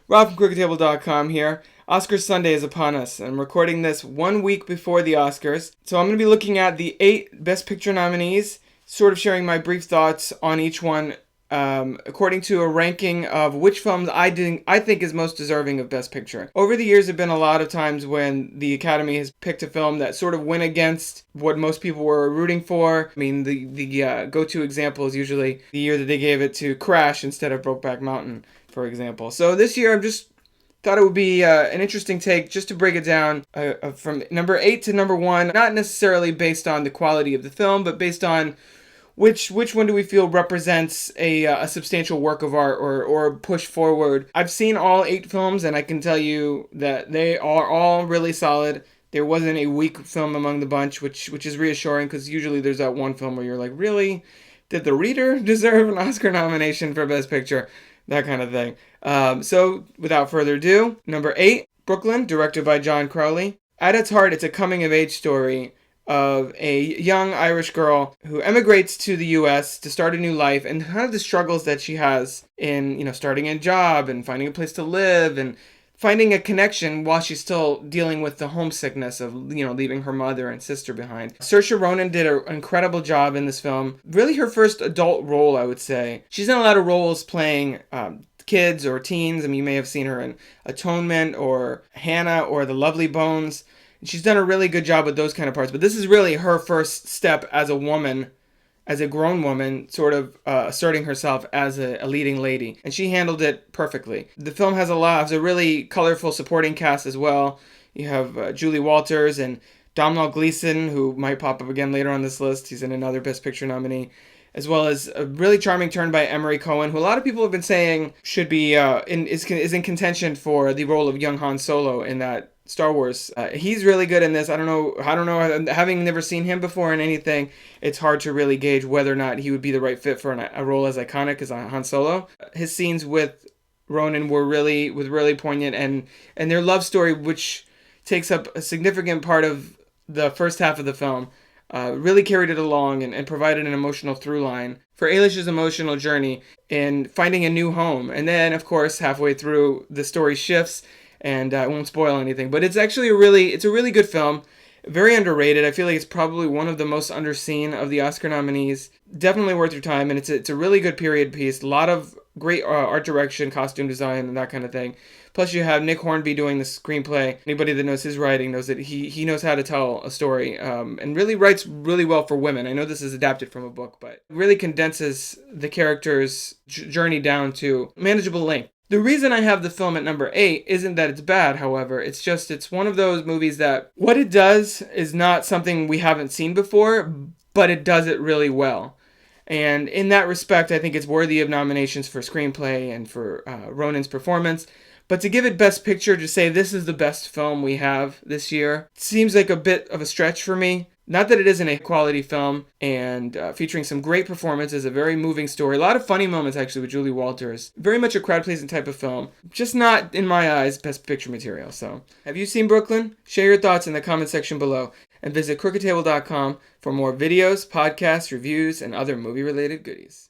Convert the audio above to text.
Rob from CrookedTable.com here. Oscars Sunday is upon us. I'm recording this 1 week before the Oscars. So I'm going to be looking at the 8 Best Picture nominees, sort of sharing my brief thoughts on each one according to a ranking of which films I think is most deserving of Best Picture. Over the years, there have been a lot of times when the Academy has picked a film that sort of went against what most people were rooting for. I mean, the go-to example is usually the year that they gave it to Crash instead of Brokeback Mountain, for example. So this year, I just thought it would be an interesting take just to break it down from number 8 to number 1, not necessarily based on the quality of the film, but based on which one do we feel represents a substantial work of art or push forward. I've seen all 8 films, and I can tell you that they are all really solid. There wasn't a weak film among the bunch, which is reassuring, because usually there's that one film where you're like, really? Did the reader deserve an Oscar nomination for Best Picture? That kind of thing. So, without further ado, number 8, Brooklyn, directed by John Crowley. At its heart, it's a coming-of-age story of a young Irish girl who emigrates to the U.S. to start a new life, and kind of the struggles that she has in, starting a job and finding a place to live and finding a connection while she's still dealing with the homesickness of, leaving her mother and sister behind. Saoirse Ronan did an incredible job in this film. Really her first adult role, I would say. She's done a lot of roles playing kids or teens. I mean, you may have seen her in Atonement or Hannah or The Lovely Bones. She's done a really good job with those kind of parts, but this is really her first step as a woman, as a grown woman, sort of asserting herself as a leading lady, and she handled it perfectly. The film has a really colorful supporting cast as well. You have Julie Walters and Domhnall Gleeson, who might pop up again later on this list. He's in another Best Picture nominee, as well as a really charming turn by Emery Cohen, who a lot of people have been saying should be is in contention for the role of young Han Solo in that Star Wars. He's really good in this. I don't know. Having never seen him before in anything, it's hard to really gauge whether or not he would be the right fit for a role as iconic as Han Solo. His scenes with Ronan were really poignant, and their love story, which takes up a significant part of the first half of the film, really carried it along and provided an emotional through line for Ailish's emotional journey in finding a new home. And then, of course, halfway through, the story shifts, and I won't spoil anything, but it's actually a really good film. Very underrated. I feel like it's probably one of the most underseen of the Oscar nominees. Definitely worth your time, and it's a really good period piece. A lot of great art direction, costume design, and that kind of thing. Plus, you have Nick Hornby doing the screenplay. Anybody that knows his writing knows that he knows how to tell a story, and really writes really well for women. I know this is adapted from a book, but really condenses the character's journey down to manageable length. The reason I have the film at number 8 isn't that it's bad, however. It's one of those movies that what it does is not something we haven't seen before, but it does it really well. And in that respect, I think it's worthy of nominations for screenplay and for Ronan's performance. But to give it Best Picture, to say this is the best film we have this year, seems like a bit of a stretch for me. Not that it isn't a quality film, and featuring some great performances, a very moving story, a lot of funny moments actually with Julie Walters. Very much a crowd-pleasing type of film, just not, in my eyes, Best Picture material. So, have you seen Brooklyn? Share your thoughts in the comment section below, and visit CrookedTable.com for more videos, podcasts, reviews, and other movie-related goodies.